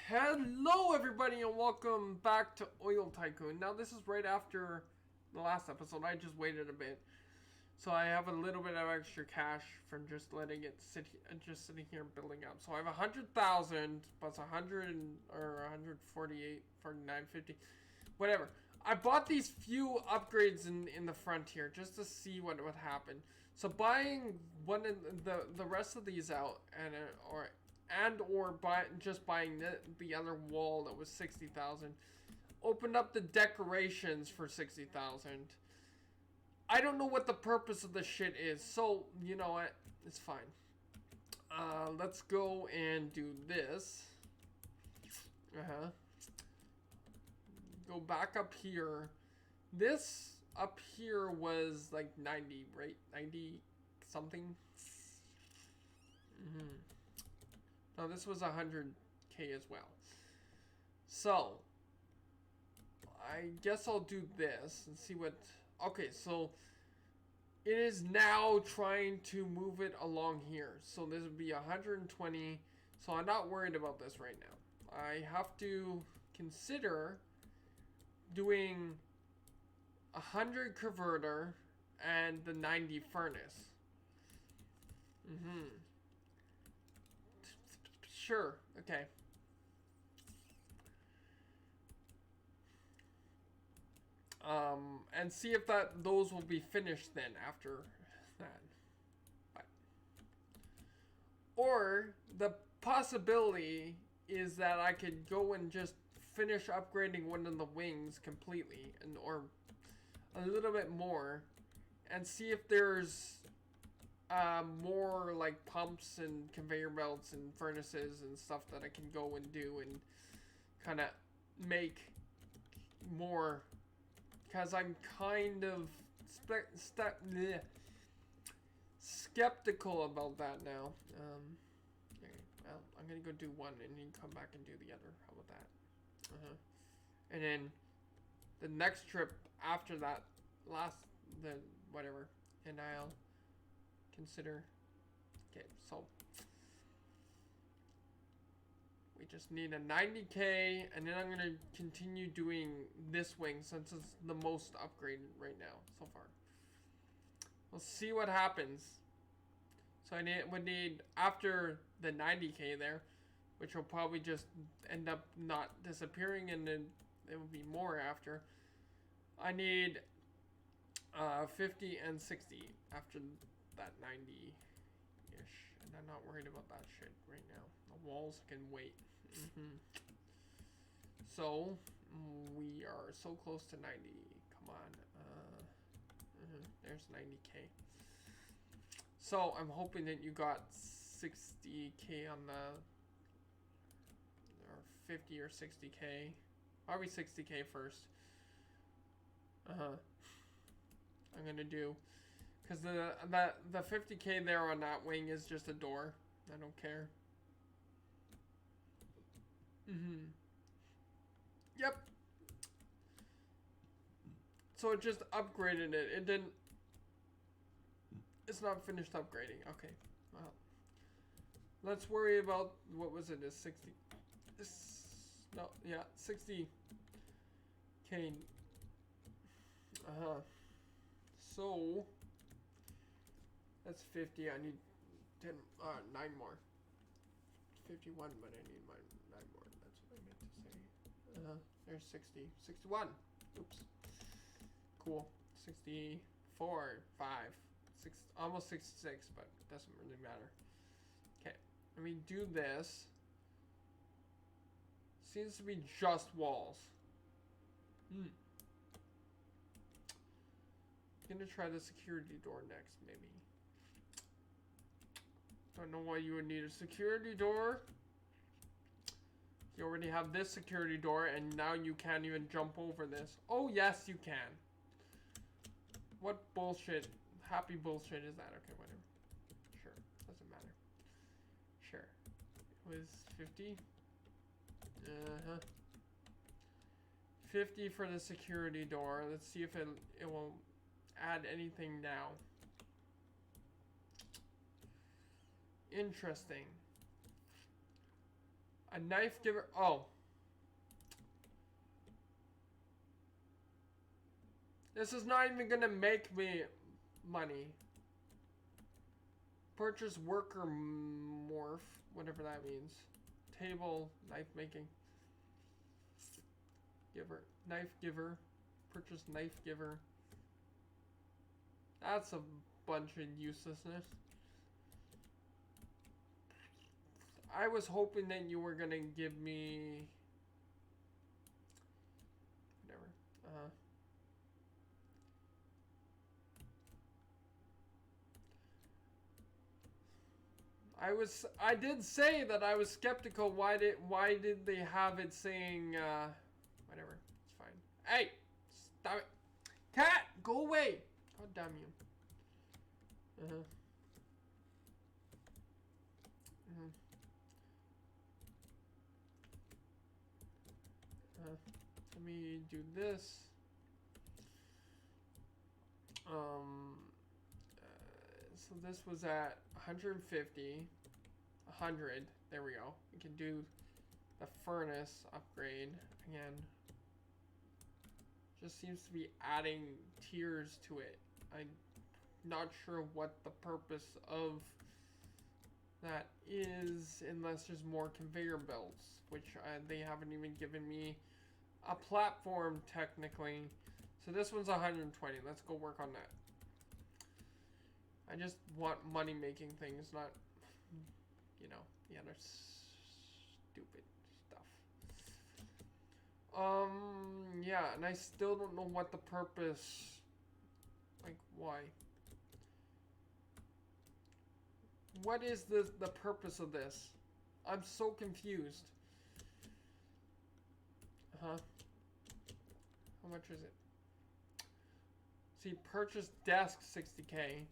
Hello everybody and welcome back to Oil Tycoon. Now this is right after the last episode. I just waited a bit. So I have a little bit of extra cash from just letting it just sitting here building up. So I have 100,000 plus 100 or 148, 49, 50, whatever. I bought these few upgrades in the front here just to see what would happen. So buying one of the rest of these out or just buying the other wall that was 60,000, opened up the decorations for 60,000. I don't know what the purpose of this shit is, so you know what, it's fine. Let's go and do this. Go back up here. This up here was like 90, right? 90 something. No, this was 100k as well. So I guess I'll do this and see what. Okay, so it is now trying to move it along here. So this would be 120. So I'm not worried about this right now. I have to consider doing 100 converter and the 90 furnace. Sure, okay. And see if those will be finished then after that. But, or the possibility is that I could go and just finish upgrading one of the wings completely, or a little bit more, and see if there's more like pumps and conveyor belts and furnaces and stuff that I can go and do and kind of make more. Because I'm kind of skeptical about that now. Okay, well, I'm gonna go do one and then come back and do the other. How about that? And then the next trip after that, whatever, and I'll consider. Okay, so we just need a 90k, and then I'm gonna continue doing this wing since it's the most upgraded right now so far. We'll see what happens. So I would need after the 90k there, which will probably just end up not disappearing, and then it will be more after. I need 50 and 60 after that 90. Ish, and I'm not worried about that shit right now. The walls can wait. So we are so close to 90. Come on. There's 90k. So I'm hoping that you got 60k on the, or 50 or 60k. Probably 60k first. I'm gonna do. Because the 50k there on that wing is just a door. I don't care. Yep. So it just upgraded it. It didn't. It's not finished upgrading. Okay. Well. Let's worry about, what was it? Is 60. No, yeah, 60k. So that's 50. I need 9 more. 51, but I need 9 more. That's what I meant to say. There's 60. 61. Oops. Cool. 64, 5, 6, almost 66, but it doesn't really matter. Okay. Let me do this. Seems to be just walls. Gonna try the security door next, maybe. Don't know why you would need a security door. You already have this security door, and now you can't even jump over this. Oh, yes, you can. What bullshit, happy bullshit is that? Okay, whatever. Sure, doesn't matter. Sure. It was 50. 50 for the security door. Let's see if it will add anything now. Interesting. A knife giver. Oh. This is not even gonna make me money. Purchase worker morph, whatever that means. Table, knife making. Giver, knife giver. Purchase knife giver. That's a bunch of uselessness. I was hoping that you were gonna give me whatever. I did say that I was skeptical. Why did they have it saying whatever? It's fine. Hey, stop it. Cat, go away. God damn you. Let me do this. So this was at 150, 100. There we go. We can do the furnace upgrade again. Just seems to be adding tiers to it. I'm not sure what the purpose of that is, unless there's more conveyor belts, which they haven't even given me a platform technically. So this one's 120. Let's go work on that. I just want money making things, not, you know, the other stupid stuff. Yeah, and I still don't know what the purpose, like, why? What is the purpose of this? I'm so confused. How much is it? See, purchase desk 60K.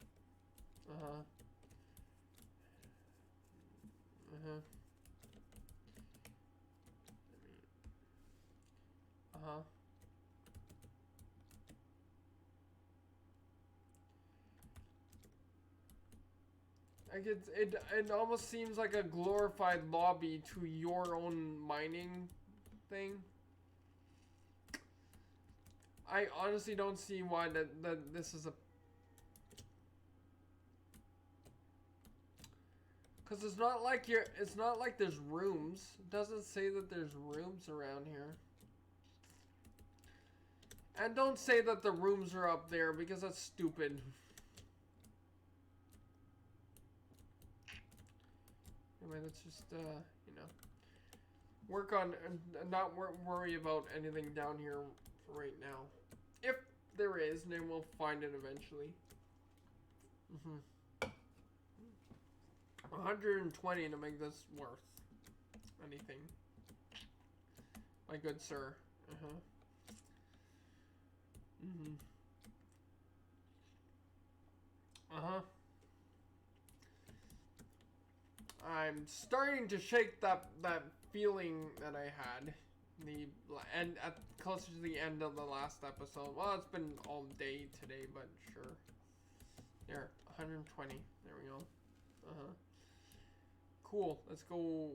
Like it almost seems like a glorified lobby to your own mining thing. I honestly don't see why that this is a. Cause it's not like it's not like there's rooms. It doesn't say that there's rooms around here. And don't say that the rooms are up there, because that's stupid. Anyway, let's just you know, work on not worry about anything down here for right now. If there is, then we'll find it eventually. 120 to make this worth anything, my good sir. I'm starting to shake that feeling that I had closer to the end of the last episode. Well, it's been all day today, but sure. There, 120. There we go. Cool. Let's go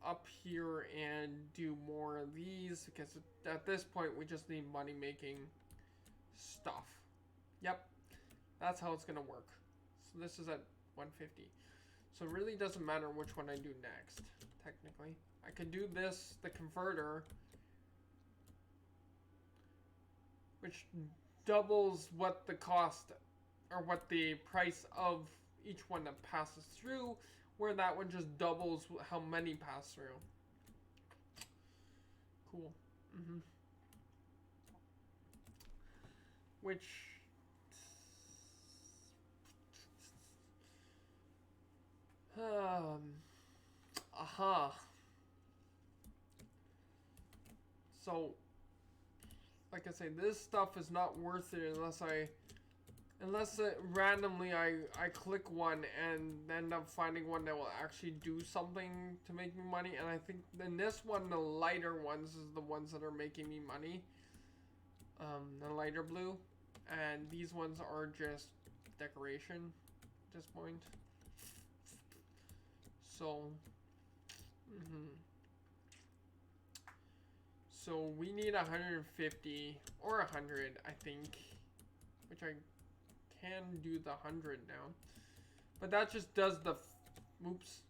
up here and do more of these, because at this point we just need money making stuff. Yep, that's how it's gonna work. So this is at 150. So it really doesn't matter which one I do next, technically. I could do this, the converter, which doubles what the cost, or what the price of each one that passes through, where that one just doubles how many pass through. Cool. Which so like I say, this stuff is not worth it unless randomly I click one and end up finding one that will actually do something to make me money. And I think in this one, the lighter ones is the ones that are making me money. The lighter blue, and these ones are just decoration at this point. So So we need 150 or 100, I think, which I can do the 100 now. But that just does the, oops,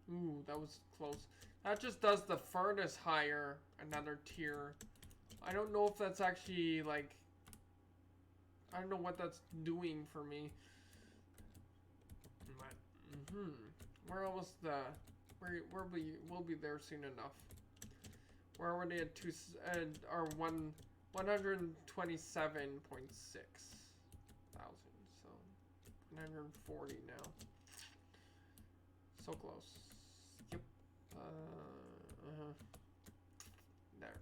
ooh, that was close. That just does the furnace higher another tier. I don't know if that's actually like, I don't know what that's doing for me. But, we're almost we'll be there soon enough. We're already at 127.6 thousand, so 140 now. So close. Yep. There.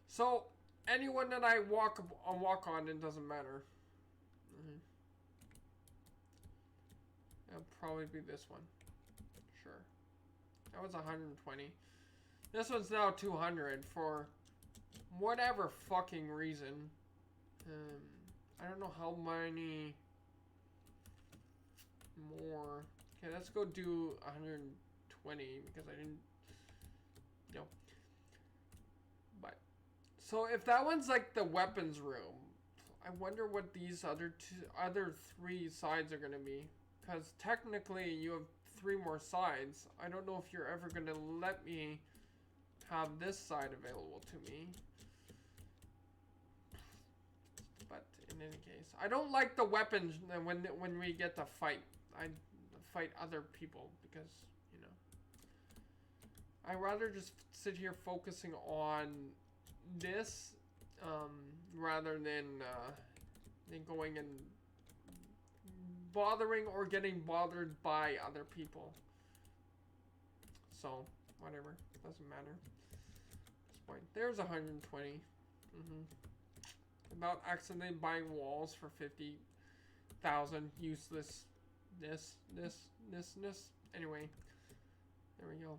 So anyone that I walk on, it doesn't matter. It'll probably be this one. Sure. That was 120. This one's now 200 for whatever fucking reason. I don't know how many more. Okay, let's go do 120 because I didn't, you know. But so if that one's like the weapons room, I wonder what these other three sides are gonna be. Because technically you have 3 more sides. I don't know if you're ever gonna let me have this side available to me. But in any case, I don't like the weapons when we get to fight. I fight other people because, you know, I rather just sit here focusing on this rather than going and bothering or getting bothered by other people. So whatever, doesn't matter at this point. There's 120. About accidentally buying walls for 50,000. Useless. This. Anyway, there we go.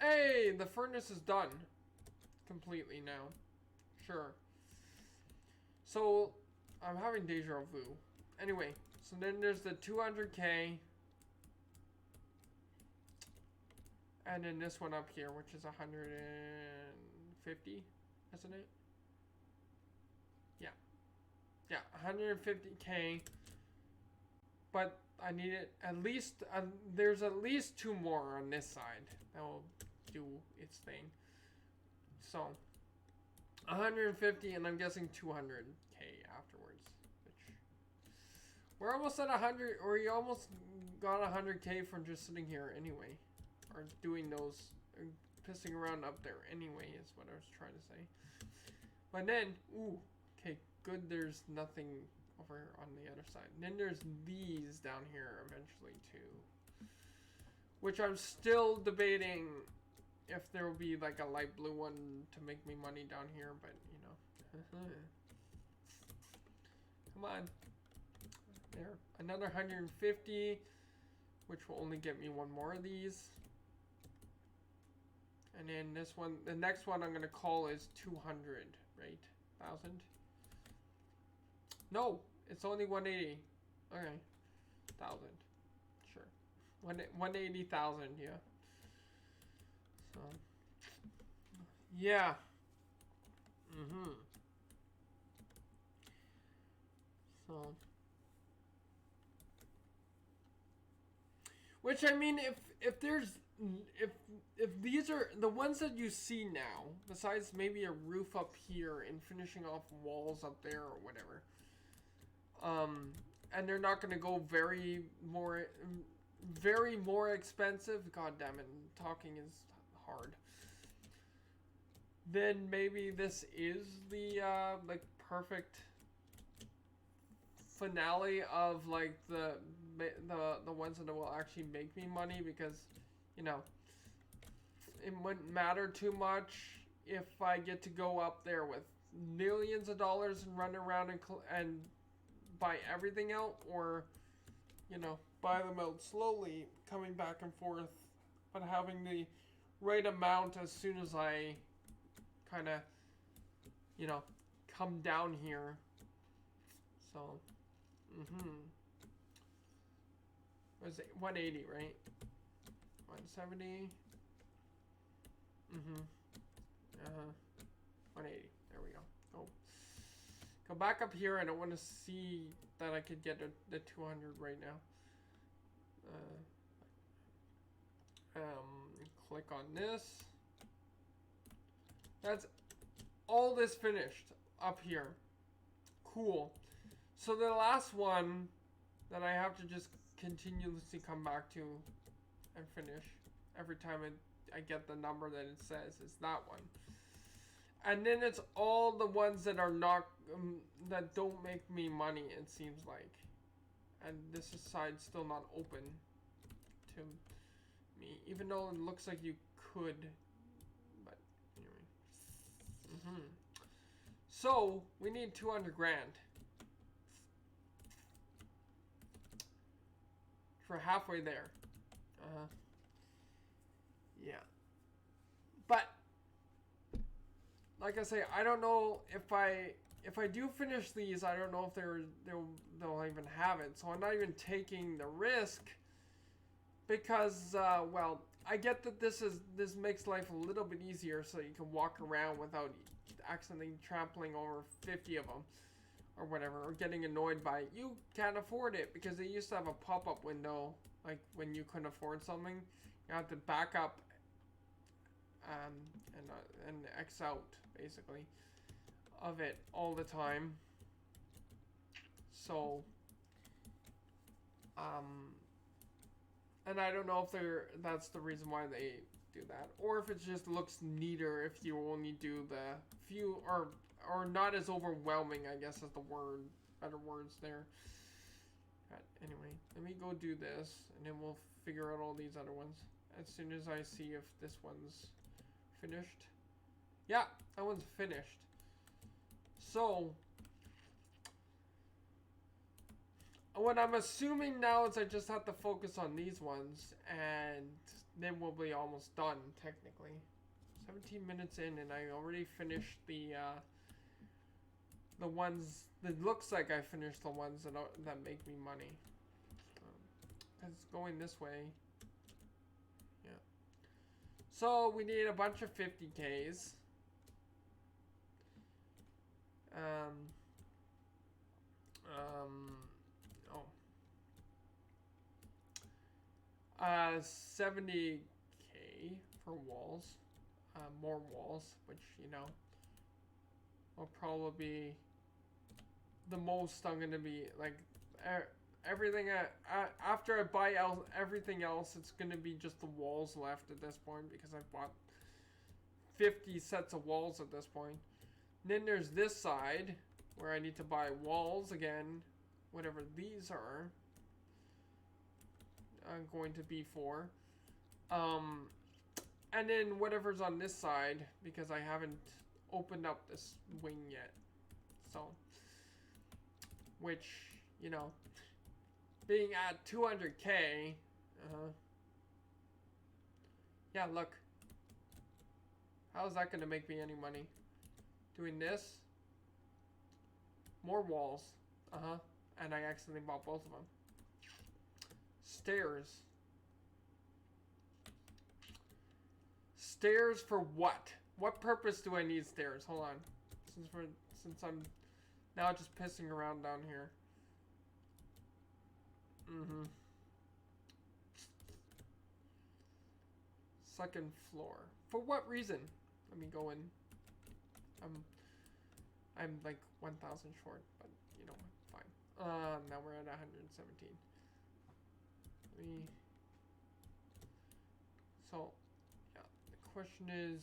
Hey, the furnace is done completely now. Sure. So I'm having deja vu. Anyway, so then there's the 200K. And then this one up here, which is 150, isn't it? Yeah. Yeah, 150K. But I need it at least, there's at least 2 more on this side that will do its thing. So 150, and I'm guessing 200K afterwards. Which we're almost at 100, or you almost got 100K from just sitting here anyway, or doing those, or pissing around up there anyway, is what I was trying to say. But then, ooh, okay, good. There's nothing over on the other side. And then there's these down here eventually too, which I'm still debating if there will be like a light blue one to make me money down here, but you know. Come on. There. Another 150, which will only get me 1 more of these. And then this one, the next one I'm gonna call is 200, right? 1,000? No, it's only 180. Okay. 1,000. Sure. 180,000, yeah. So, yeah. So, which I mean, if these are the ones that you see now, besides maybe a roof up here and finishing off walls up there or whatever, and they're not going to go very more expensive. God damn it, talking is hard. Then maybe this is the like perfect finale of like the ones that will actually make me money, because you know it wouldn't matter too much if I get to go up there with millions of dollars and run around and buy everything out, or you know, buy them out slowly, coming back and forth, but having the right amount as soon as I kind of, you know, come down here. So, what is it? 180, right? 170. 180. There we go. Go back up here. I don't want to see that I could get the 200 right now. Click on this. That's all this finished up here. Cool. So the last one that I have to just continuously come back to and finish every time I get the number that it says is that one. And then it's all the ones that are not, that don't make me money, it seems like. And this side's still not open to me, even though it looks like you could. But anyway. So we need 200 grand for halfway there. Yeah. But like I say, I don't know if I do finish these, I don't know if they'll even have it. So I'm not even taking the risk because well, I get that this makes life a little bit easier so you can walk around without accidentally trampling over 50 of them or whatever, or getting annoyed by it. You can't afford it because they used to have a pop-up window, like when you couldn't afford something, you have to back up and X out basically of it all the time. So and I don't know if that's the reason why they do that, or if it just looks neater if you only do the few, or not as overwhelming, I guess is the word, better words there. But anyway, let me go do this and then we'll figure out all these other ones as soon as I see if this one's finished. Yeah, that one's finished. So what I'm assuming now is I just have to focus on these ones and then we'll be almost done technically. 17 minutes in and I already finished the ones that looks like I finished the ones that make me money. Cause it's going this way. Yeah. So we need a bunch of 50Ks. Oh. 70K for walls. More walls, which, you know, will probably be the most I'm gonna be, like, everything, after I buy out everything else, it's gonna be just the walls left at this point, because I've bought 50 sets of walls at this point. And then there's this side, where I need to buy walls again, whatever these are going to be for. And then whatever's on this side, because I haven't opened up this wing yet. So, which, you know, being at 200K, yeah, look. How is that going to make me any money? Doing this. More walls. And I accidentally bought both of them. Stairs. Stairs for what? What purpose do I need stairs? Hold on. Since I'm now just pissing around down here. Second floor. For what reason? Let me go in. I'm like 1,000 short, but you know what? Fine. Now we're at 117. So, yeah. The question is,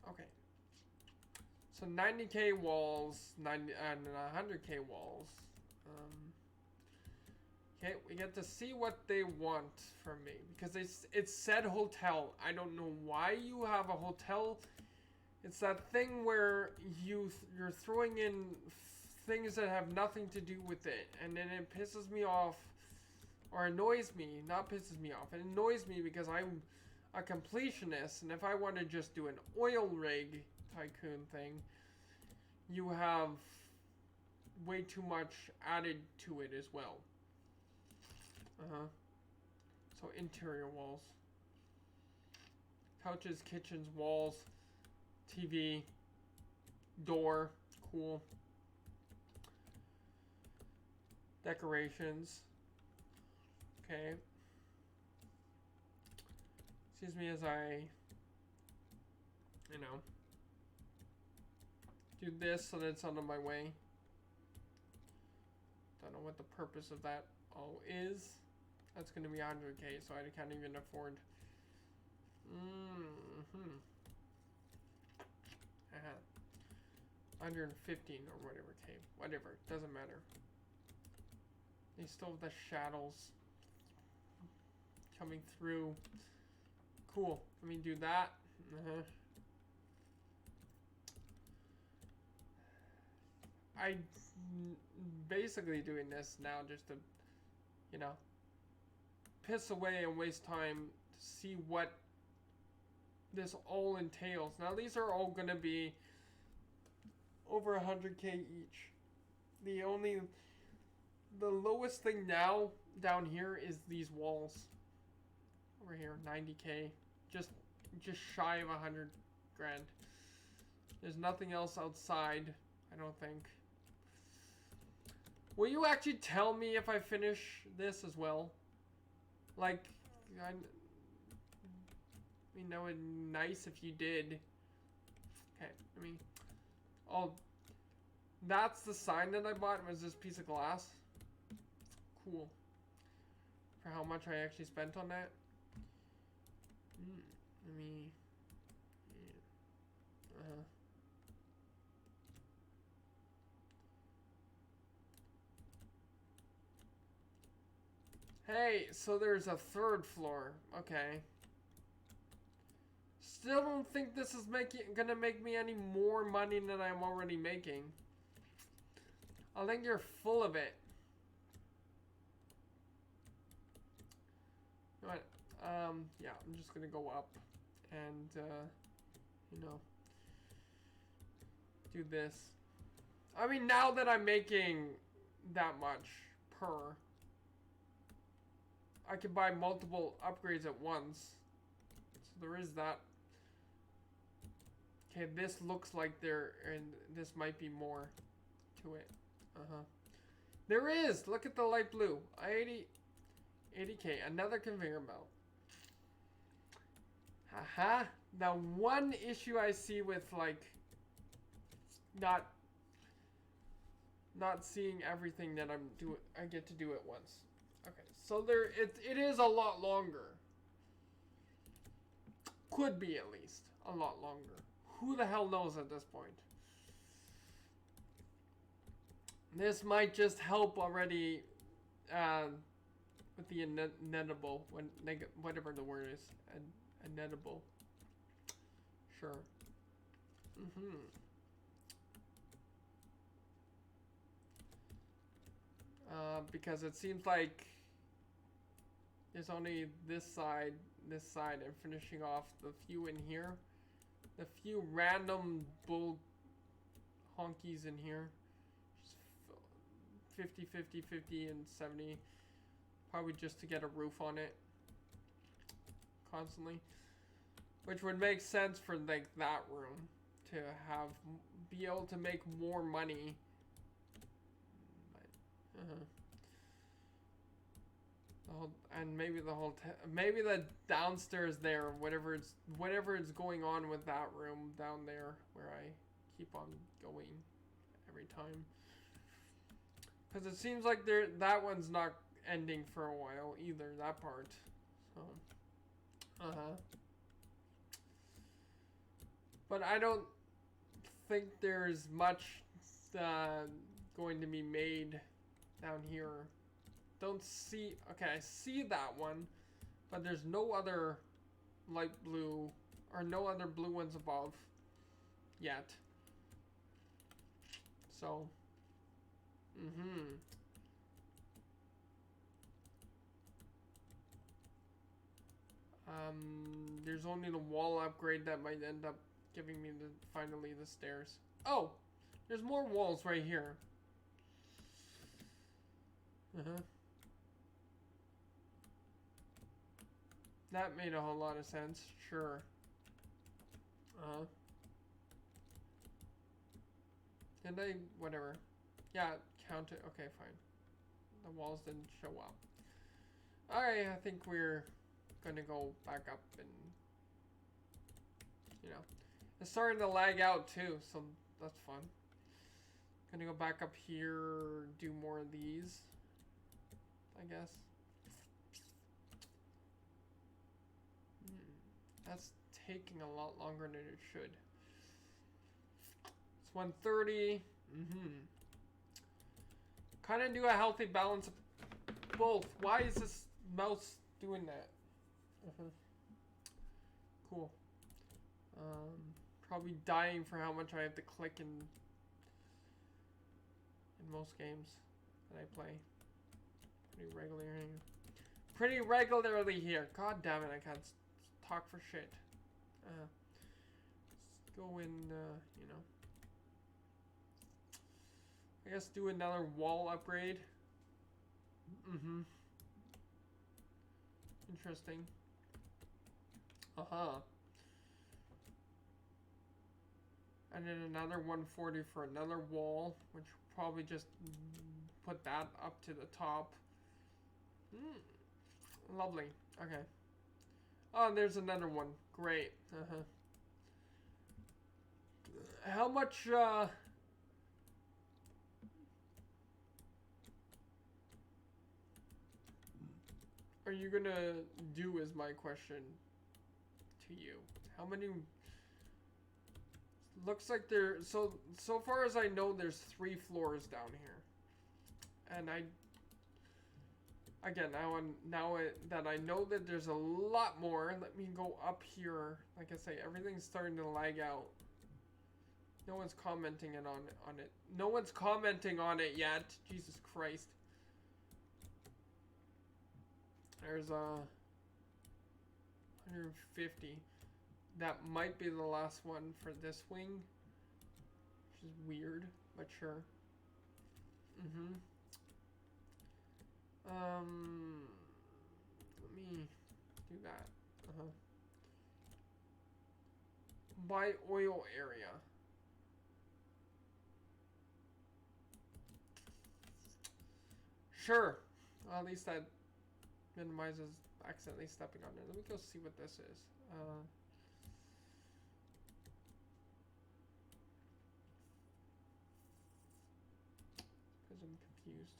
okay. So 90K walls, 90 and 100K walls. Okay, we get to see what they want from me, because it said hotel. I don't know why you have a hotel. It's that thing where you're throwing in things that have nothing to do with it, and then it pisses me off, or annoys me. Not pisses me off. It annoys me because I'm a completionist, and if I want to just do an oil rig tycoon thing, you have way too much added to it as well. So interior walls. Couches, kitchens, walls, TV, door, cool. Decorations. Okay. Excuse me as I, do this so that it's out of my way. Don't know what the purpose of that all is. That's going to be 100K, so I can't even afford. 115 or whatever K. Whatever, doesn't matter. They still have the shadows coming through. Cool. Let me do that. I basically doing this now just to, piss away and waste time to see what this all entails. Now these are all gonna be over 100K each. The lowest thing now down here is these walls. Over here, 90K. Just shy of 100 grand. There's nothing else outside, I don't think. Will you actually tell me if I finish this as well? Like, that would be nice if you did. Okay, oh, that's the sign that I bought, was this piece of glass. Cool. For how much I actually spent on that. Hey, so there's a third floor. Okay. Still don't think this is gonna make me any more money than I'm already making. I think you're full of it. You know what? Yeah, I'm just gonna go up and, do this. Now that I'm making that much per, I can buy multiple upgrades at once. So there is that. Okay, this looks like and this might be more to it. There is! Look at the light blue. 80K, another conveyor belt. Haha. Now one issue I see with not seeing everything that I get to do at once. Okay, so it is a lot longer. Could be at least a lot longer. Who the hell knows at this point? This might just help already with the inettable, whatever the word is, inettable. Sure. Because it seems like there's only this side, and finishing off the few in here. The few random bull honkies in here. Just 50, 50, 50, and 70. Probably just to get a roof on it. Constantly. Which would make sense for that room. To be able to make more money. And maybe maybe the downstairs there, whatever it's going on with that room down there, where I keep on going every time, because it seems like that one's not ending for a while either, that part. So but I don't think there's much going to be made down here. Don't see. Okay, I see that one, but there's no other light blue or no other blue ones above yet. So, there's only the wall upgrade that might end up giving me finally the stairs. Oh, there's more walls right here. Uh-huh. That made a whole lot of sense. Sure. Uh-huh. Did I? Whatever. Yeah, count it. Okay, fine. The walls didn't show up. Alright, I think we're gonna go back up and, you know. It's starting to lag out too, so that's fun. Gonna go back up here, do more of these, I guess. That's taking a lot longer than it should. It's 1:30. Kind of do a healthy balance of both. Why is this mouse doing that? Cool. Probably dying for how much I have to click in most games that I play. Pretty regularly here. God damn it, I can't talk for shit. Let's go in, you know. I guess do another wall upgrade. Interesting. And then another 140 for another wall, which probably just put that up to the top. Lovely. Okay. Oh, there's another one. Great. How much, are you gonna do is my question to you. How many? Looks like there, so far as I know, there's 3 floors down here. And again, now that I know that there's a lot more, let me go up here. Like I say, everything's starting to lag out. No one's commenting on it. No one's commenting on it yet. Jesus Christ. There's 150. That might be the last one for this wing, which is weird, but sure. Let me do that. By oil area. Sure. Well, at least that minimizes accidentally stepping on it. Let me go see what this is. Because I'm confused.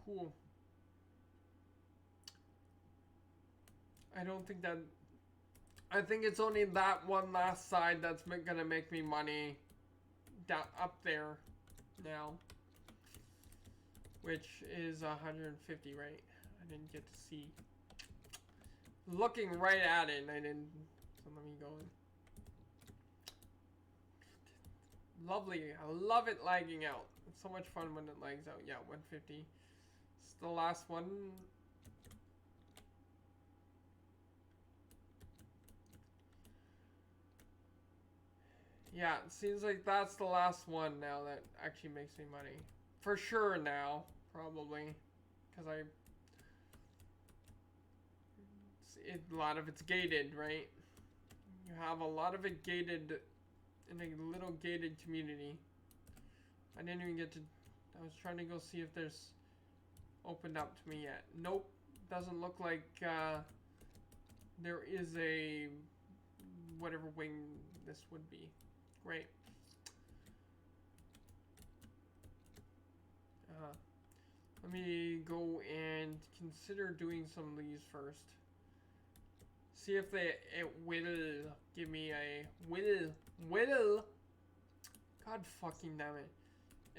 Cool. I don't think that... I think it's only that one last side that's gonna make me money down up there now, which is 150, right? I didn't get to see. Looking right at it, and I didn't. So let me go in. Lovely. I love it lagging out. It's so much fun when it lags out. Yeah, 150. It's the last one. Yeah, it seems like that's the last one now that actually makes me money. For sure now, probably. Because a lot of it's gated, right? You have a lot of it gated in a little gated community. I didn't even get to... I was trying to go see if there's opened up to me yet. Nope. Doesn't look like there is a... whatever wing this would be. Great. Let me go and consider doing some of these first. See if it will give me a will. God fucking damn it.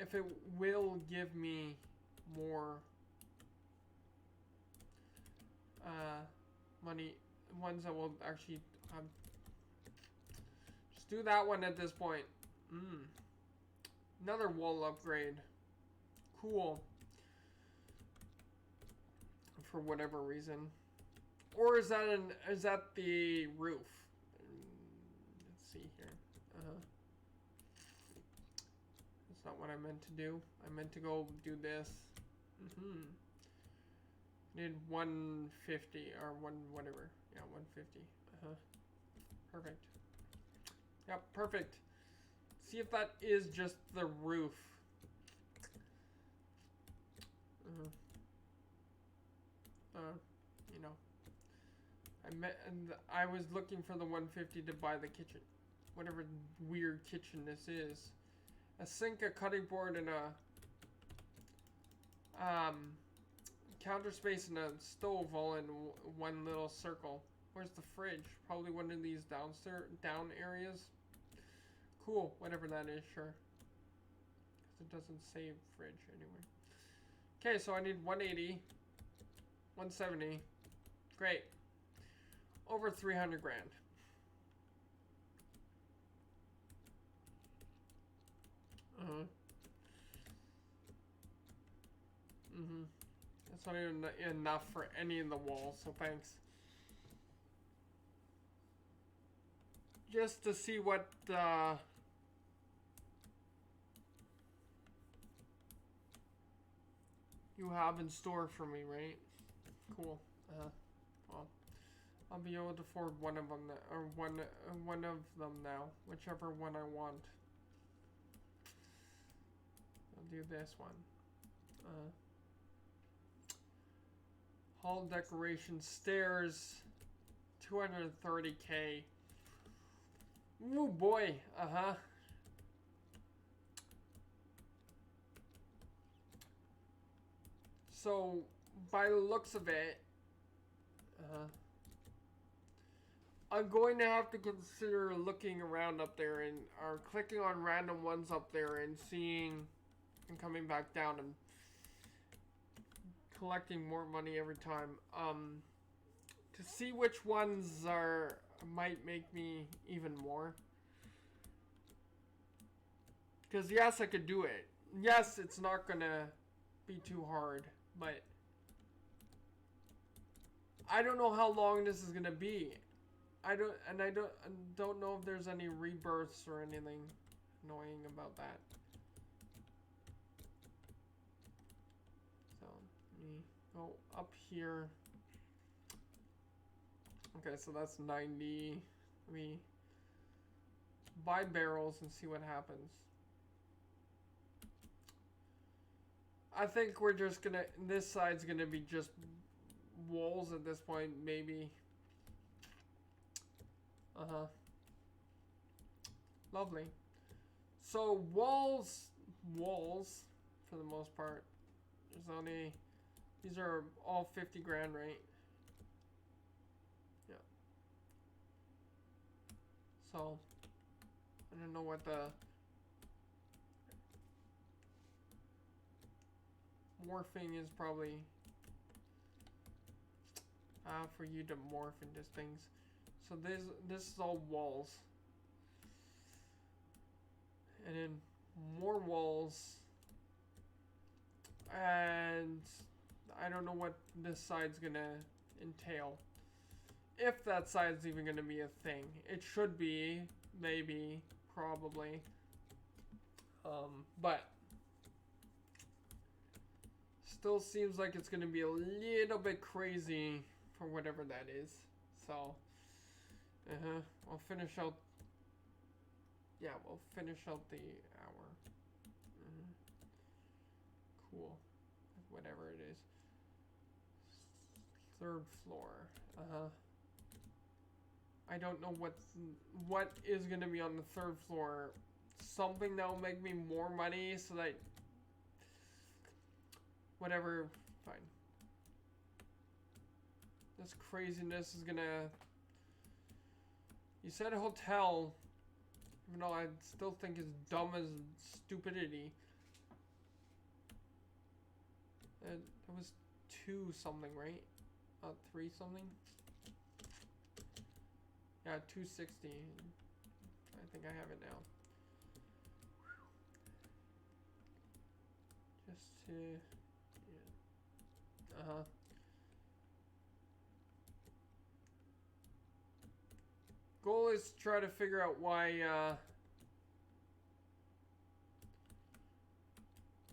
If it will give me more money, ones that will actually just do that one at this point. Another wall upgrade. Cool. For whatever reason. Or is that the roof? see here. That's not what I meant to do. I meant to go do this. Need 150 or whatever. Yeah, 150. Perfect. Yep, perfect. See if that is just the roof. You know, I was looking for the 150 to buy the kitchen, whatever weird kitchen this is. A sink, a cutting board, and a counter space and a stove all in one little circle. Where's the fridge? Probably one of these down areas. Cool, whatever that is, sure. Because it doesn't say fridge anyway. Okay, so I need 180, 170. Great. Over 300 grand. That's not even enough for any of the walls, so thanks. Just to see what you have in store for me, right? Cool. Well, I'll be able to afford one of them, or one of them now, whichever one I want. I'll do this one. Hall decoration, stairs, 230K. Ooh boy, So, by the looks of it, I'm going to have to consider looking around up there and or clicking on random ones up there and seeing and coming back down and collecting more money every time to see which ones might make me even more. Because yes, I could do it. Yes, it's not gonna be too hard, but I don't know how long this is gonna be. I don't know if there's any rebirths or anything annoying about that. So let me go up here. Okay, so that's 90. Let me buy barrels and see what happens. I think we're just gonna, this side's gonna be just walls at this point, maybe. Lovely. So walls for the most part. There's only, these are all 50 grand, right? Yeah. So I don't know what the morphing is, probably for you to morph into things. So this is all walls. And then more walls. And I don't know what this side's gonna entail. If that side's even gonna be a thing. It should be, maybe, probably. But still seems like it's gonna be a little bit crazy for whatever that is. So we'll finish out. Yeah, we'll finish out the hour. Cool. Whatever it is. Third floor. I don't know what is gonna be on the third floor. Something that will make me more money so that whatever, fine. This craziness is gonna. You said hotel, even though I still think it's dumb as stupidity. It was 2 something, right? 3 something? Yeah, 260. I think I have it now. Just to, yeah. goal is to try to figure out why,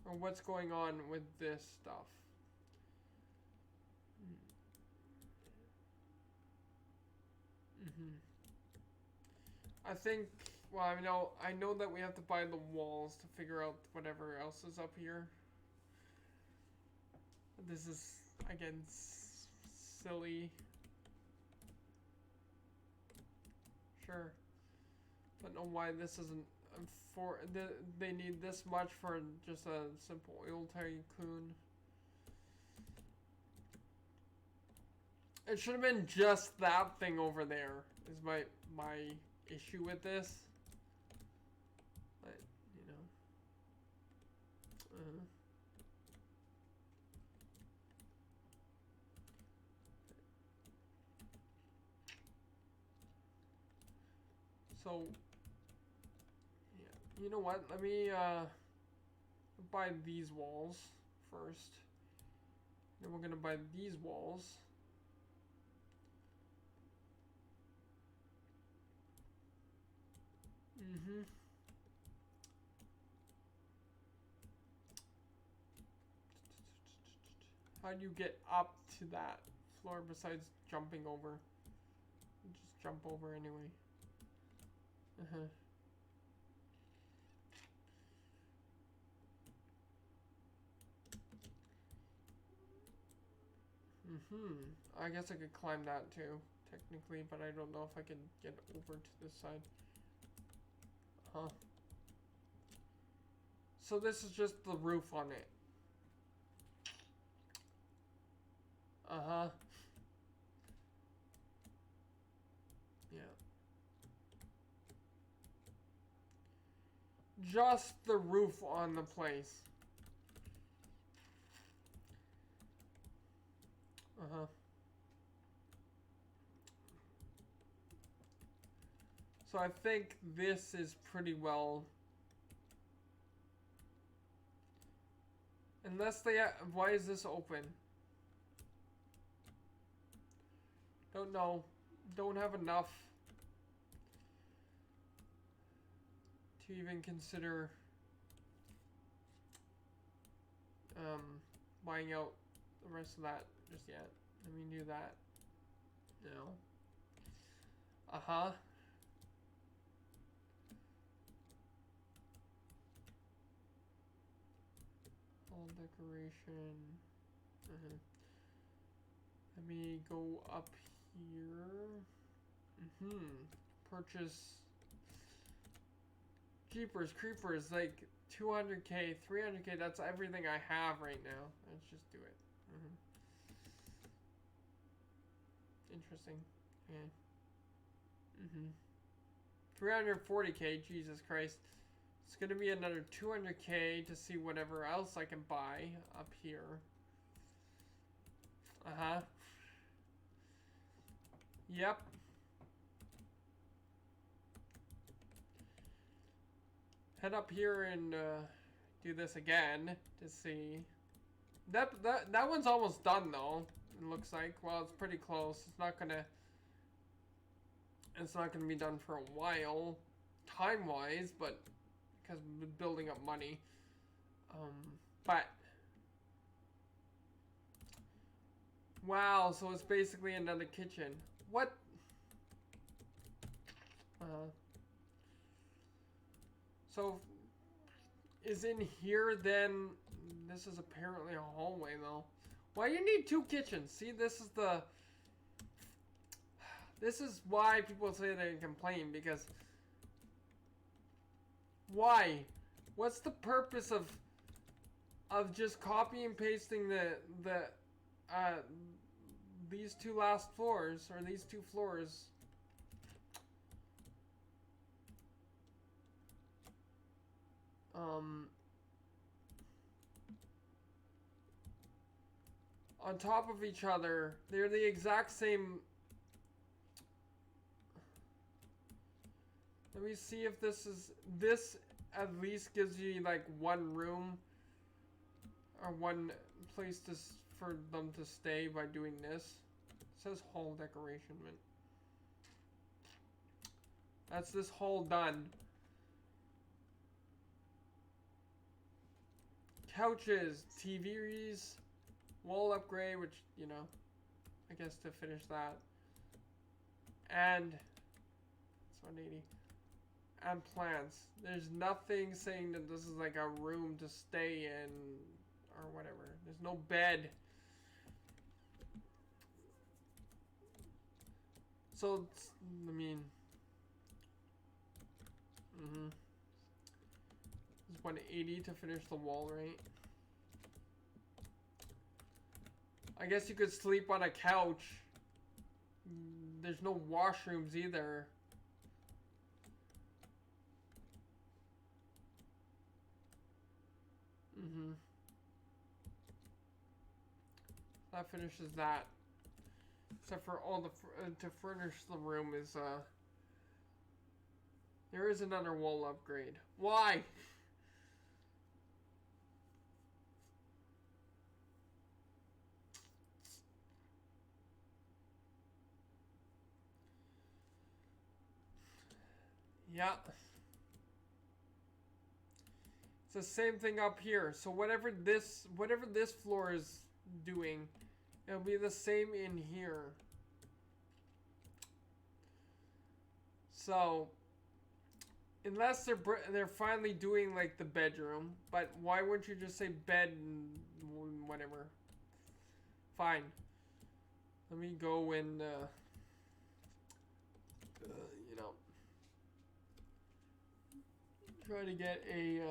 or what's going on with this stuff. I think, well, I know that we have to buy the walls to figure out whatever else is up here. This is, again, silly. Sure. Don't know why this isn't for, they need this much for just a simple oil tycoon. It should have been just that thing over there, is my issue with this. But, you know. So, yeah. You know what? Let me buy these walls first. Then we're gonna buy these walls. How do you get up to that floor besides jumping over? You just jump over anyway. I guess I could climb that too, technically, but I don't know if I can get over to this side. So this is just the roof on it. Yeah. Just the roof on the place. So I think this is pretty well. Unless they, why is this open? Don't know. Don't have enough to even consider buying out the rest of that just yet. Let me do that. No. All decoration. Let me go up here. Purchase. Jeepers creepers, like 200k, 300k, that's everything I have right now. Let's just do it. Interesting. Yeah. 340k, Jesus Christ. It's gonna be another 200k to see whatever else I can buy up here. Yep. Head up here and do this again to see. That one's almost done though. It looks like. Well, it's pretty close. It's not gonna be done for a while, time-wise, but because we're building up money. But wow, so it's basically another kitchen. What? So, is in here then, this is apparently a hallway though. Why you need two kitchens? See, this is why people say they complain, because why? What's the purpose of just copy and pasting these two last floors, or these two floors? On top of each other. They're the exact same. Let me see if this at least gives you like one room or one place for them to stay by doing this. It says hall decoration, That's this hall done. Couches, TVs, wall upgrade, which, you know, I guess to finish that. And it's 180. And plants. There's nothing saying that this is like a room to stay in or whatever. There's no bed. So, I mean, it's 180 to finish the wall, right? I guess you could sleep on a couch. There's no washrooms either. That finishes that. Except for all the to furnish the room is there is another wall upgrade. Why? Yeah. It's the same thing up here. So whatever this floor is doing, it'll be the same in here. So unless they're finally doing like the bedroom, but why wouldn't you just say bed and whatever? Fine. Let me go and you know, try to get a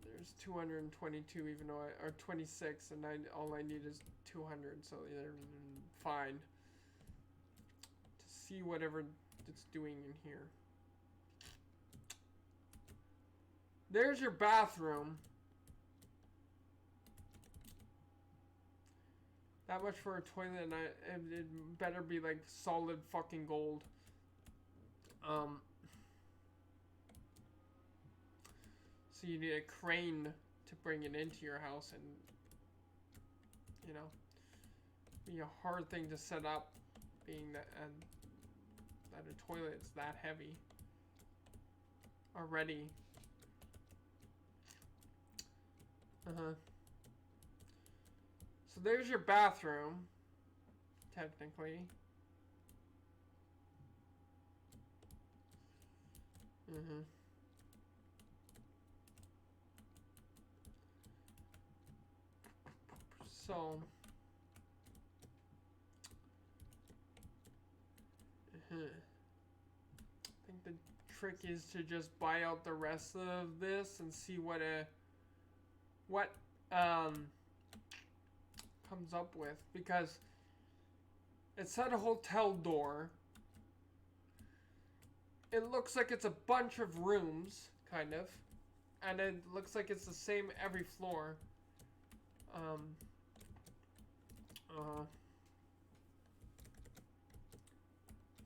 there's 222, even though or 26, and all I need is 200, so they're fine to see whatever it's doing in here. There's your bathroom. That much for a toilet, and it better be like solid fucking gold. So you need a crane to bring it into your house, and you know, be a hard thing to set up, being that a toilet's that heavy already. So there's your bathroom, technically. So I think the trick is to just buy out the rest of this and see what comes up with, because it said a hotel door. It looks like it's a bunch of rooms, kind of, and it looks like it's the same every floor.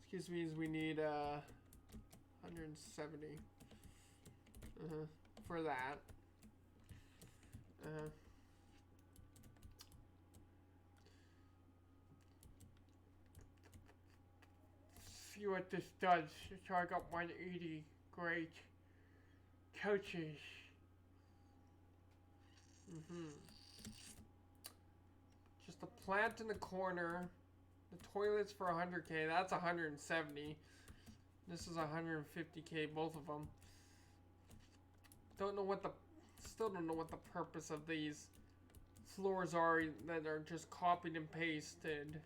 Excuse me, we need 170 for that. See what this does. So I got 180. Great. Couches. Just a plant in the corner. The toilets for 100K. That's 170. This is 150K, both of them. Still don't know what the purpose of these floors are that are just copied and pasted.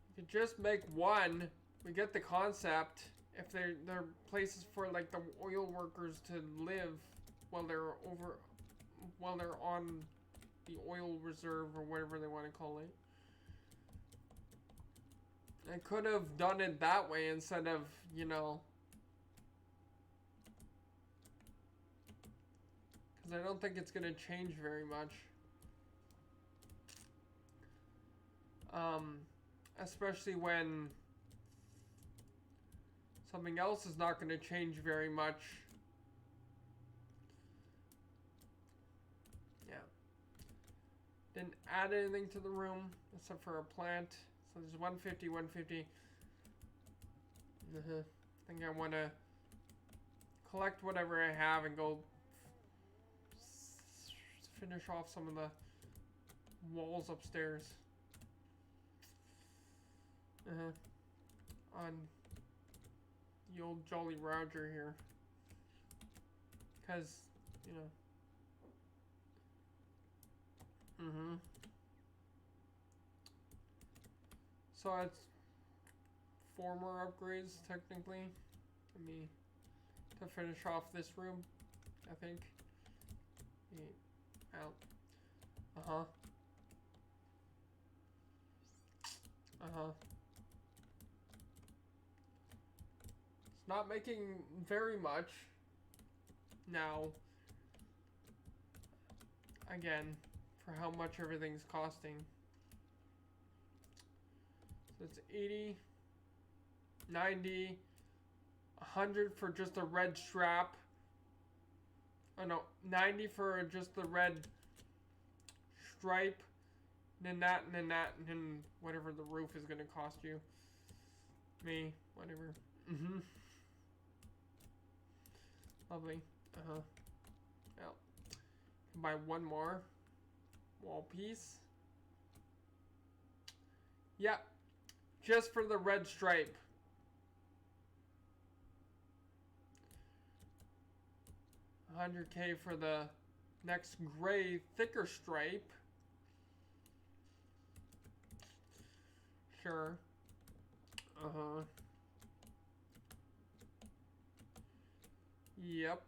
You could just make one. We get the concept. If they're places for like the oil workers to live while they're on the oil reserve or whatever they want to call it. I could have done it that way instead of, you know, because I don't think it's going to change very much. especially when something else is not going to change very much. Yeah. Didn't add anything to the room except for a plant. So there's 150, 150. I think I want to collect whatever I have and go finish off some of the walls upstairs. On the old Jolly Roger here. Because, you know. So it's 4 more upgrades, technically. To finish off this room, I think. Out. It's not making very much now. Again, for how much everything's costing. So it's 80, 90, 100 for just a red strap. Oh no, 90 for just the red stripe. And then that, and then that, and then whatever the roof is gonna cost you. Me, whatever. Lovely. Well, buy one more wall piece. Yep, just for the red stripe. $100K for the next gray thicker stripe. Sure. Yep.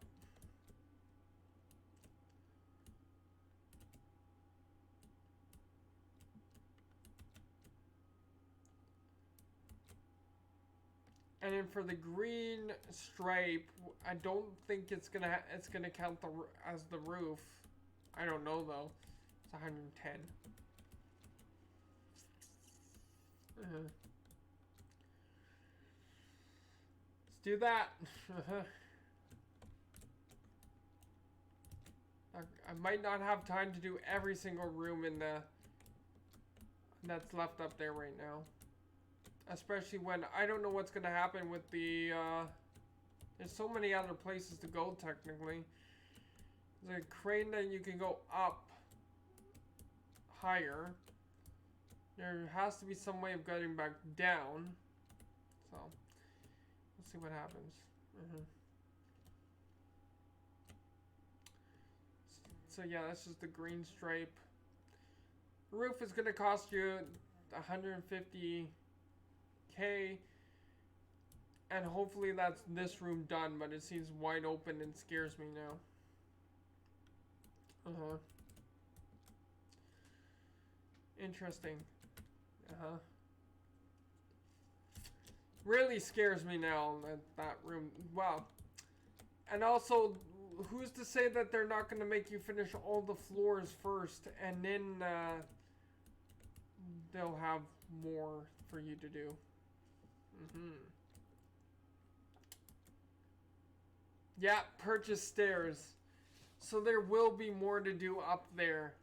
And then for the green stripe, I don't think it's gonna count as the roof. I don't know though. It's 110. Let's do that. I might not have time to do every single room in the that's left up there right now. Especially when I don't know what's gonna happen with the there's so many other places to go technically. There's a crane that you can go up higher. There has to be some way of getting back down. So let's see what happens. So yeah, that's just the green stripe. The roof is gonna cost you 150K, and hopefully that's this room done, but it seems wide open and scares me now. Interesting. Really scares me now, that room. Wow. And also, who's to say that they're not going to make you finish all the floors first, and then they'll have more for you to do. Yeah, purchase stairs. So there will be more to do up there.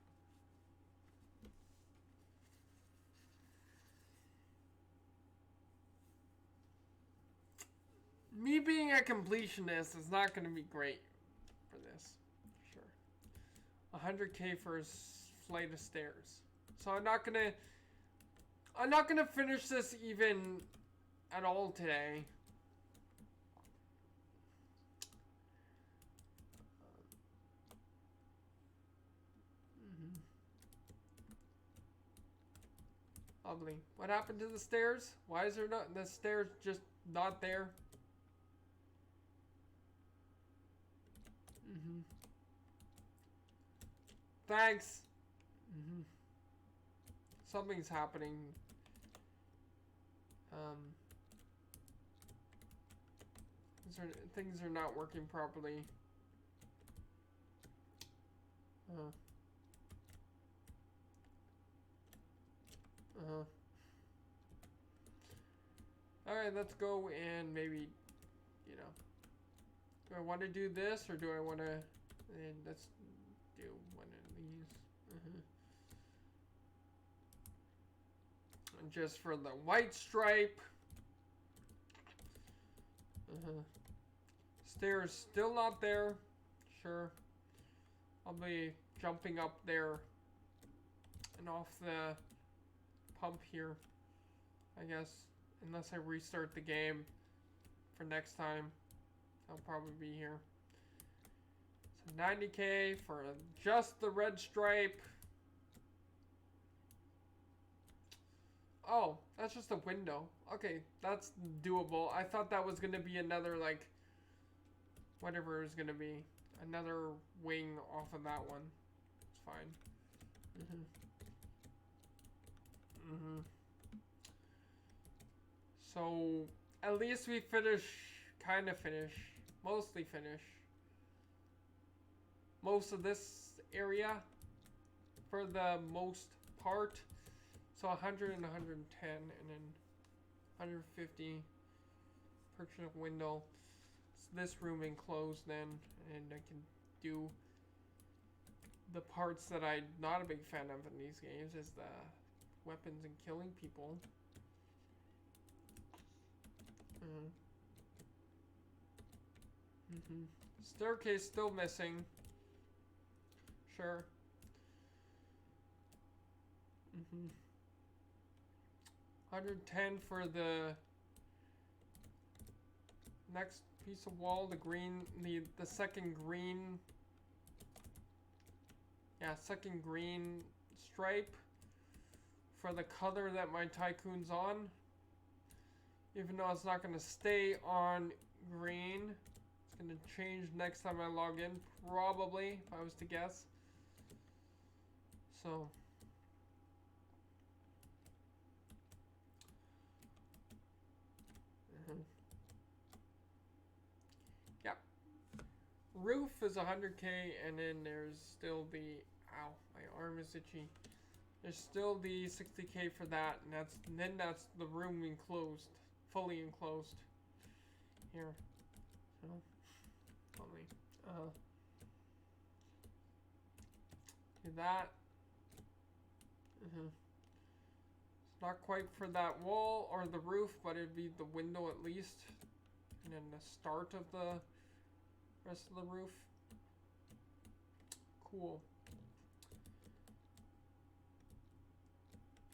Me being a completionist is not going to be great for this. Sure. 100K for a flight of stairs. So I'm not gonna finish this even at all today. Lovely. What happened to the stairs? Why is there not the stairs just not there? Thanks. Something's happening. Things are not working properly. Alright, let's go and maybe, you know, do I want to do this or do I want to, let's do one of these. And just for the white stripe. Stairs still not there. Sure. I'll be jumping up there and off the pump here, I guess. Unless I restart the game for next time. I'll probably be here. So 90K for just the red stripe. Oh, that's just a window. Okay, that's doable. I thought that was going to be another, like, whatever it was going to be. Another wing off of that one. It's fine. So, at least we finish, kind of finish, mostly finish most of this area for the most part. So 100 and 110 and then 150 purchase window. So this room enclosed then, and I can do the parts that I'm not a big fan of in these games is the weapons and killing people. Staircase still missing. Sure. 110 for the next piece of wall, the green, the second green. Yeah, second green stripe for the color that my Tycoon's on. Even though it's not going to stay on green. It's going to change next time I log in, probably, if I was to guess. So. Yep. Roof is 100K, and then there's still the, ow, my arm is itchy. There's still the 60K for that, and then that's the room enclosed, fully enclosed. Here, so, only, do that. It's not quite for that wall or the roof, but it'd be the window at least, and then the start of the rest of the roof. Cool.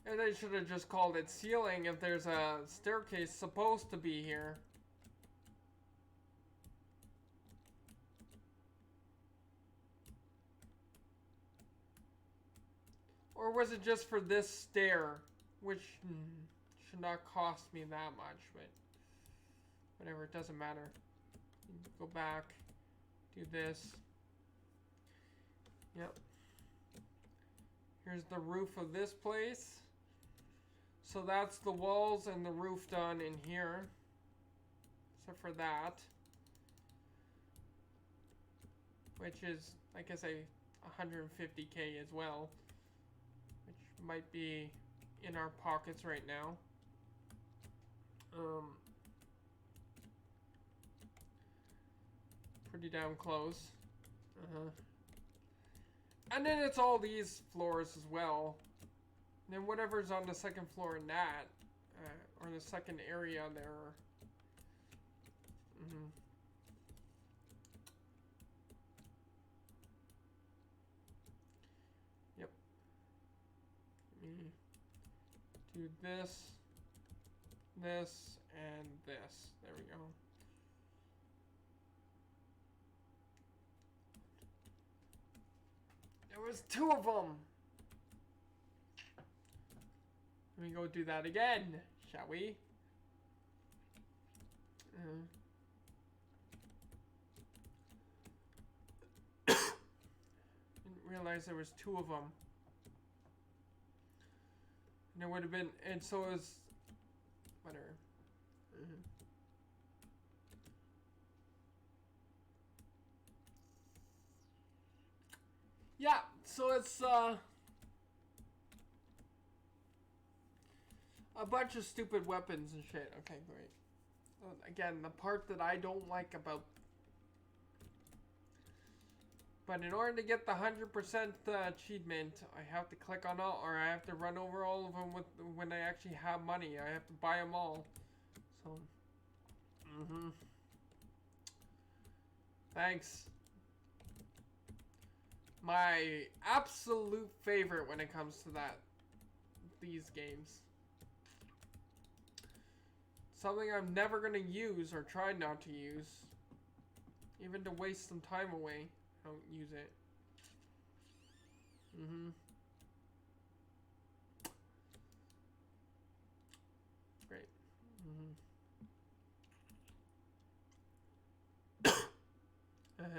And they should have just called it ceiling if there's a staircase supposed to be here. Or was it just for this stair? Which should not cost me that much, but whatever, it doesn't matter. Go back, do this. Yep. Here's the roof of this place. So that's the walls and the roof done in here. Except for that. Which is, like I say, 150K as well. Which might be in our pockets right now. Pretty damn close. And then it's all these floors as well. And then whatever's on the second floor in that, or the second area there. Yep. Do this, this, and this. There we go. There was 2 of them. Let me go do that again, shall we? Didn't realize there was 2 of them. And it would have been, and so is, whatever. Yeah, so it's, a bunch of stupid weapons and shit. Okay, great. Again, the part that I don't like about... But in order to get the 100% achievement, I have to click on all, or I have to run over all of them when I actually have money. I have to buy them all. So, Thanks. My absolute favorite when it comes to these games. Something I'm never gonna use or try not to use. Even to waste some time away. I don't use it. Great. Let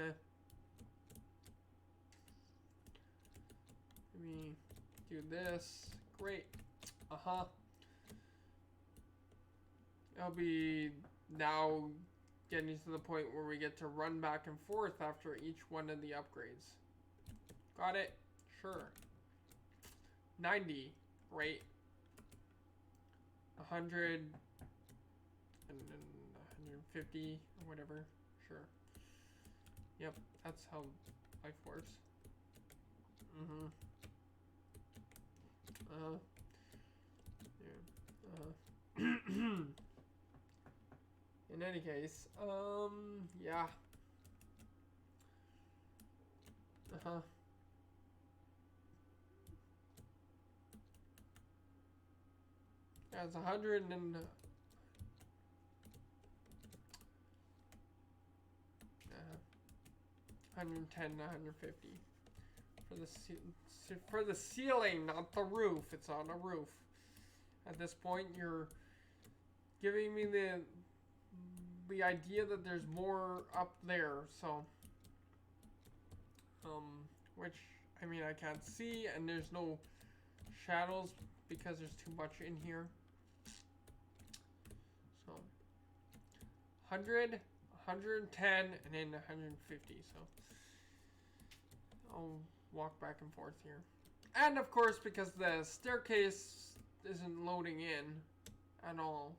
me do this. Great. I'll be now getting to the point where we get to run back and forth after each one of the upgrades. Got it? Sure. 90. Great. 100 and 150 or whatever. Sure. Yep, that's how life works. In any case, yeah. Yeah, it's 100 and 110 to 150 for the ceiling, not the roof. It's on a roof. At this point, you're giving me the idea that there's more up there. So, which I mean I can't see, and there's no shadows because there's too much in here. So, 100, 110, and then 150. So. I'll walk back and forth here. And of course, because the staircase isn't loading in at all.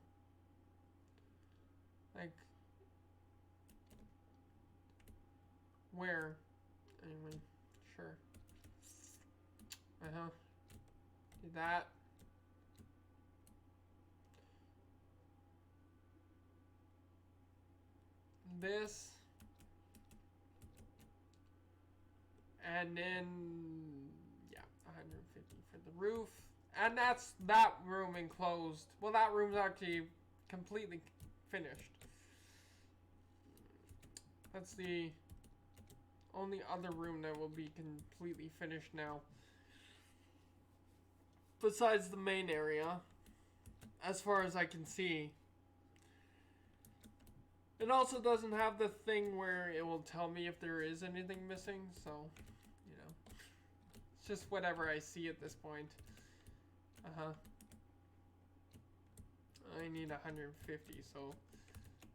Like, where? Anyway, sure. Do that. This. And then, yeah, 150 for the roof. And that's that room enclosed. Well, that room's actually completely finished. That's the only other room that will be completely finished now. Besides the main area, as far as I can see. It also doesn't have the thing where it will tell me if there is anything missing, so, you know. It's just whatever I see at this point. I need 150, so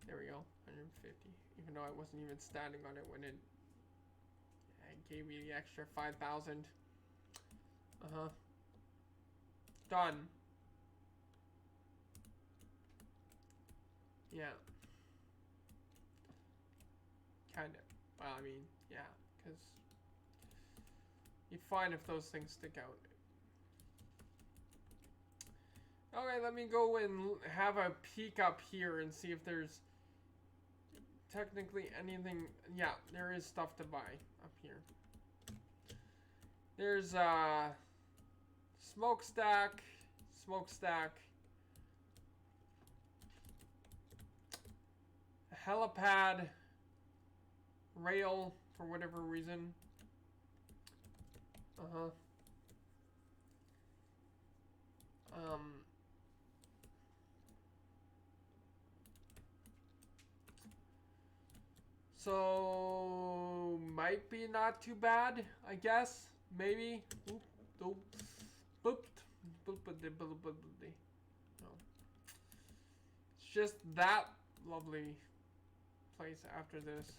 there we go, 150. Even though I wasn't even standing on it when it gave me the extra 5,000. Done. Yeah. Kind of. Well, I mean, yeah, because you'd find if those things stick out. Okay, let me go and have a peek up here and see if there's technically anything. Yeah, there is stuff to buy up here. There's a smokestack, a helipad, rail for whatever reason. So might be not too bad, I guess. Maybe. No. It's just that lovely place after this.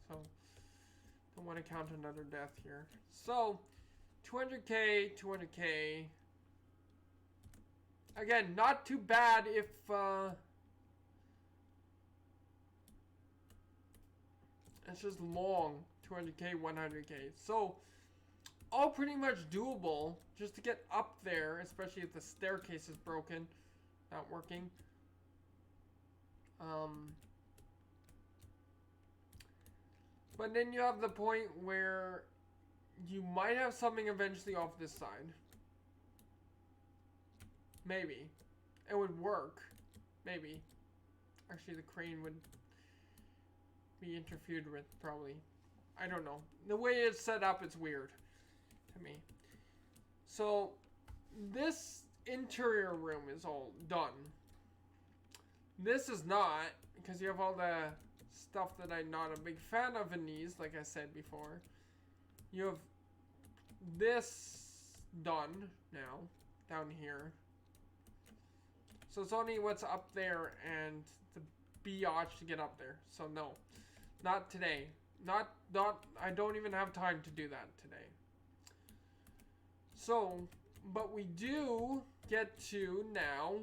So don't want to count another death here. So 200k, 200k. Again, not too bad if it's just long, 200k, 100k. So all pretty much doable just to get up there, especially if the staircase is broken, not working. But then you have the point where you might have something eventually off this side. Maybe. It would work. Maybe. Actually, the crane would be interfered with, probably. I don't know. The way it's set up, it's weird to me. So, this interior room is all done. This is not, because you have all the stuff that I'm not a big fan of in these, like I said before. You have this done now, down here. So it's only what's up there and the biatch to get up there. So no, not today. Not, I don't even have time to do that today. So, but we do get to now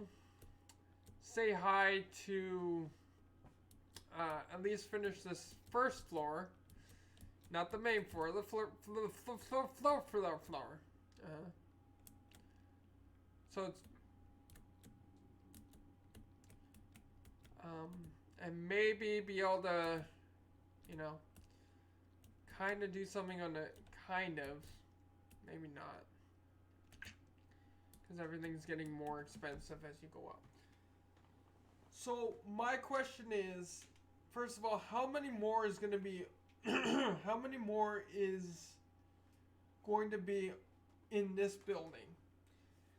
say hi to at least finish this first floor. Not the main floor, the floor. So it's and maybe be able to, you know, kind of do something on the kind of, maybe not, because everything's getting more expensive as you go up. So my question is, first of all, how many more is going to be? How many more is going to be in this building?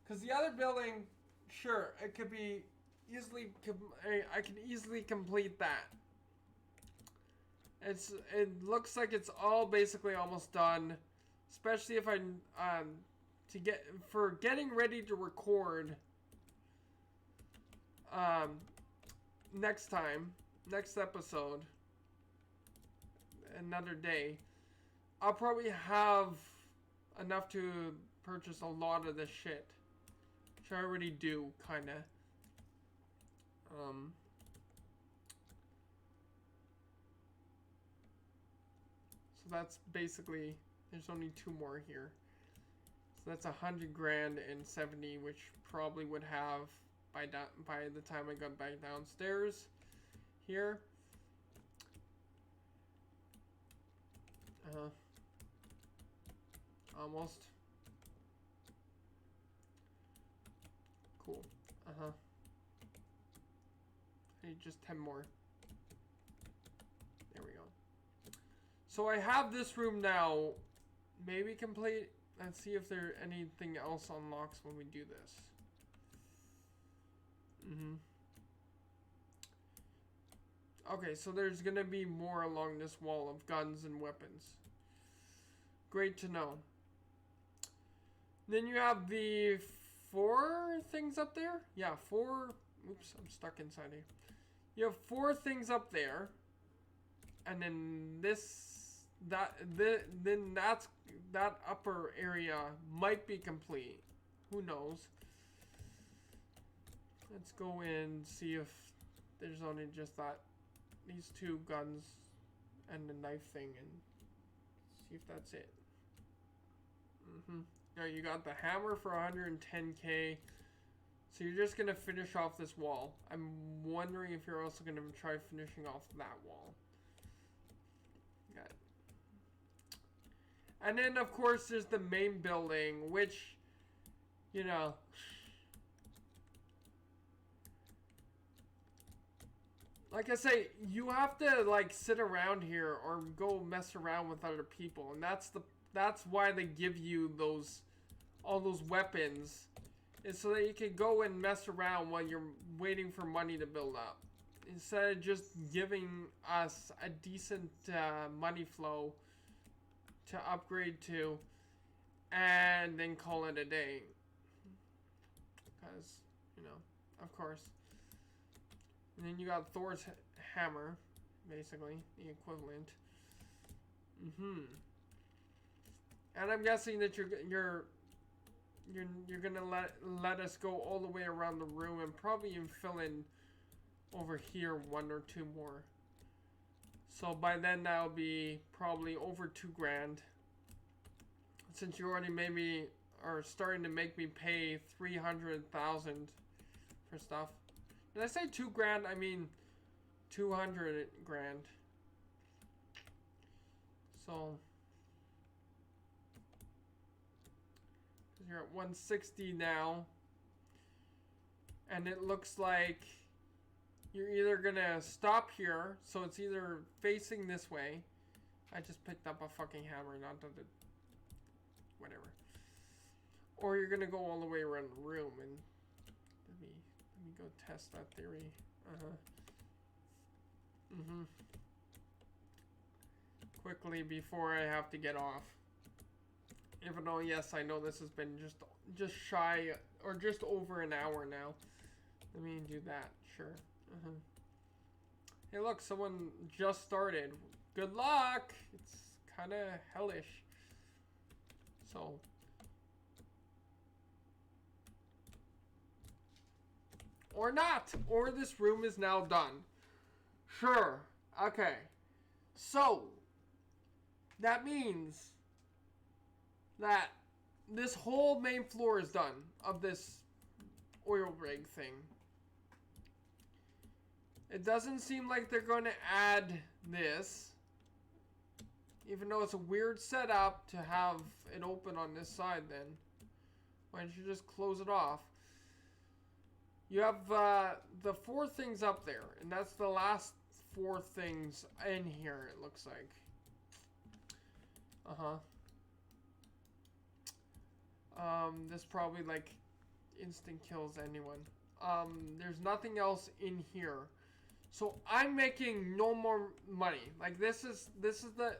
Because the other building, sure, it could be easily. I can easily complete that. It looks like it's all basically almost done, especially if I getting ready to record next episode, another day. I'll probably have enough to purchase a lot of this shit, which I already do, kinda. So that's basically, there's only 2 more here. So that's 100 grand and 70, which probably would have by the time I got back downstairs here. Almost. Cool. I need just 10 more. There we go. So I have this room now maybe complete. Let's see if there anything else unlocks when we do this. Okay, so there's gonna be more along this wall of guns and weapons. Great to know. Then you have the 4 things up there? Yeah, 4. Oops, I'm stuck inside here. You have 4 things up there. And then then that upper area might be complete. Who knows? Let's go in, see if there's only just these 2 guns and the knife thing, and see if that's it. Now you got the hammer for 110k. So you're just gonna finish off this wall. I'm wondering if you're also gonna try finishing off that wall. Got it. And then of course there's the main building, which, you know, like I say, you have to like sit around here or go mess around with other people, and that's why they give you all those weapons, is so that you can go and mess around while you're waiting for money to build up, instead of just giving us a decent money flow to upgrade to and then call it a day. Because, you know, of course. And then you got Thor's hammer, basically, the equivalent. And I'm guessing that you're you're gonna let us go all the way around the room and probably even fill in over here 1 or 2 more. So by then that'll be probably over 2 grand. Since you already made me, are starting to make me pay 300,000 for stuff. Did I say 2 grand? I mean 200 grand. So you're at 160 now, and it looks like you're either gonna stop here, so it's either facing this way. I just picked up a fucking hammer, not that it, whatever. Or you're gonna go all the way around the room, and let me go test that theory. Quickly before I have to get off. Even though, yes, I know this has been just shy or just over an hour now. Let me do that, sure. Hey, look, someone just started. Good luck. It's kind of hellish. So. Or not. Or this room is now done. Sure. Okay. So. That means that this whole main floor is done of this oil rig thing. It doesn't seem like they're going to add this, even though it's a weird setup to have it open on this side. Then why don't you just close it off? You have the 4 things up there, and that's the last 4 things in here, it looks like. This probably like instant kills anyone. There's nothing else in here, so I'm making no more money. Like this is the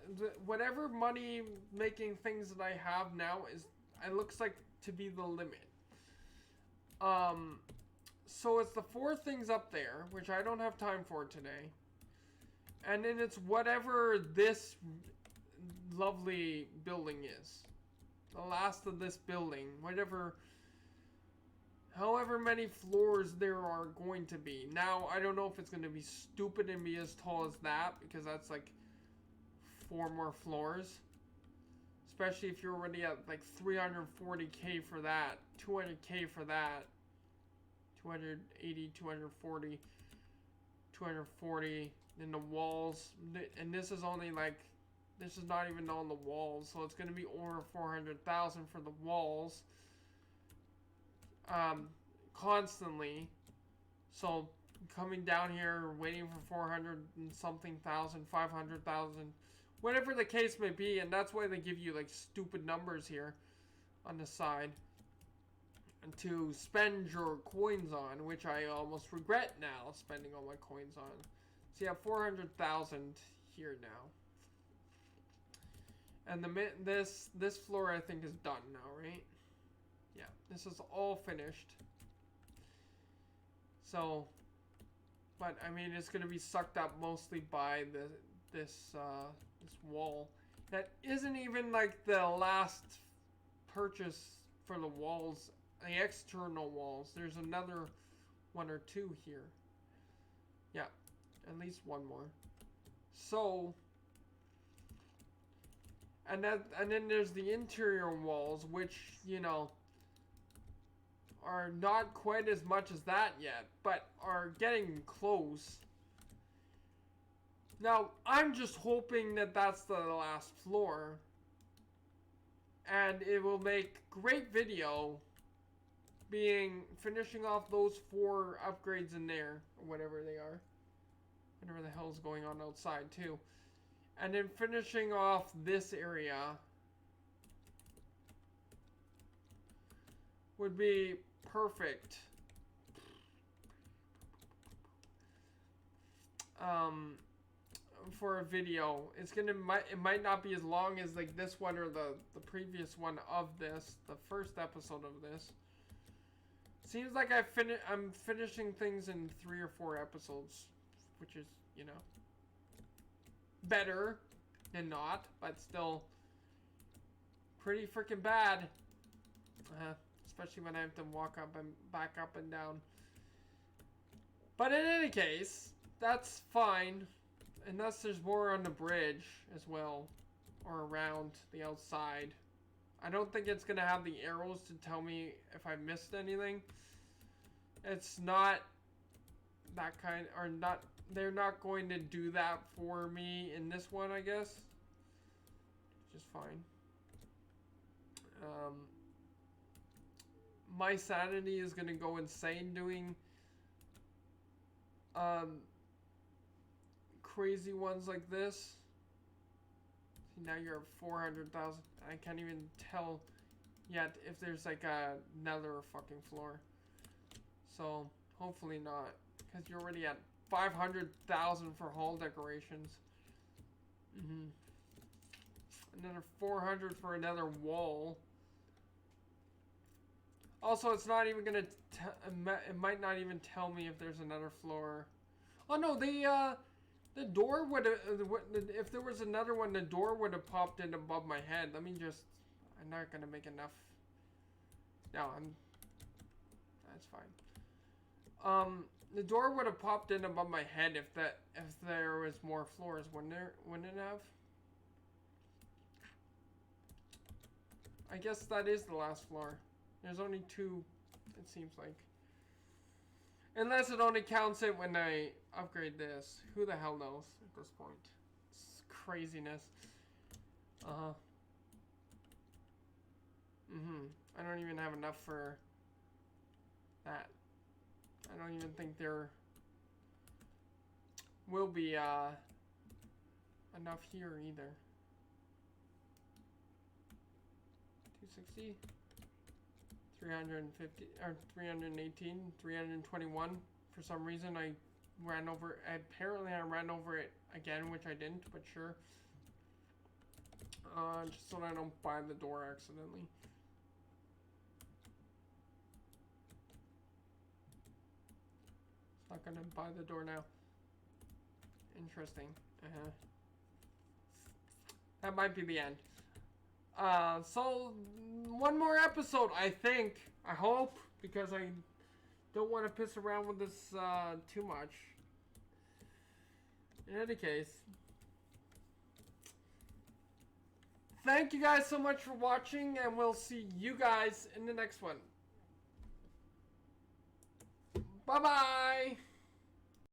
whatever money making things that I have now is, it looks like to be the limit. So it's the 4 things up there, which I don't have time for today, and then it's whatever this lovely building is. The last of this building, however many floors there are going to be. Now, I don't know if it's going to be stupid and be as tall as that, because that's like 4 more floors. Especially if you're already at like 340k for that, 200k for that, 280, 240, 240, then the walls, and this is only like, this is not even on the walls, so it's going to be over 400,000 for the walls. Constantly. So coming down here, waiting for 400 and something thousand, 500,000, whatever the case may be, and that's why they give you like stupid numbers here on the side and to spend your coins on, which I almost regret now spending all my coins on. So you have 400,000 here now. And this floor I think is done now, right? Yeah, this is all finished. So, but I mean, it's gonna be sucked up mostly by this wall. That isn't even like the last purchase for the walls, the external walls. There's another 1 or 2 here. Yeah, at least 1 more. So. And then there's the interior walls, which, you know, are not quite as much as that yet, but are getting close. Now, I'm just hoping that that's the last floor, and it will make great video finishing off those 4 upgrades in there, or whatever they are. Whatever the hell's going on outside, too. And then finishing off this area would be perfect. For a video. It might not be as long as like this one or the previous one of this, the first episode of this. Seems like I'm finishing things in 3 or 4 episodes, which is, you know, better than not, but still pretty freaking bad. especially when I have to walk up and back up and down. But in any case, that's fine, unless there's more on the bridge as well, or around the outside. I don't think it's gonna have the arrows to tell me if I missed anything. It's not that kind, or not, they're not going to do that for me in this one, I guess. Which is fine. My sanity is gonna go insane doing crazy ones like this. See, now you're at 400,000. I can't even tell yet if there's like another fucking floor. So hopefully not, because you're already at 500,000 for hall decorations. Another 400 for another wall. Also, it's not even gonna. It might not even tell me if there's another floor. Oh no, the door would have. If there was another one, the door would have popped in above my head. Let me just. I'm not gonna make enough. No, that's fine. The door would have popped in above my head if there was more floors. Wouldn't it have? I guess that is the last floor. There's only 2, it seems like. Unless it only counts it when I upgrade this. Who the hell knows at this point? It's craziness. I don't even have enough for that. I don't even think there will be enough here either. 260, 350, or 318, 321. For some reason I ran over, apparently I ran over it again, which I didn't, but sure. Just so that I don't buy the door accidentally. It's not gonna buy the door now. Interesting. That might be the end. So one more episode, I think. I hope, because I don't want to piss around with this too much. In any case, thank you guys so much for watching, and we'll see you guys in the next one. Bye bye.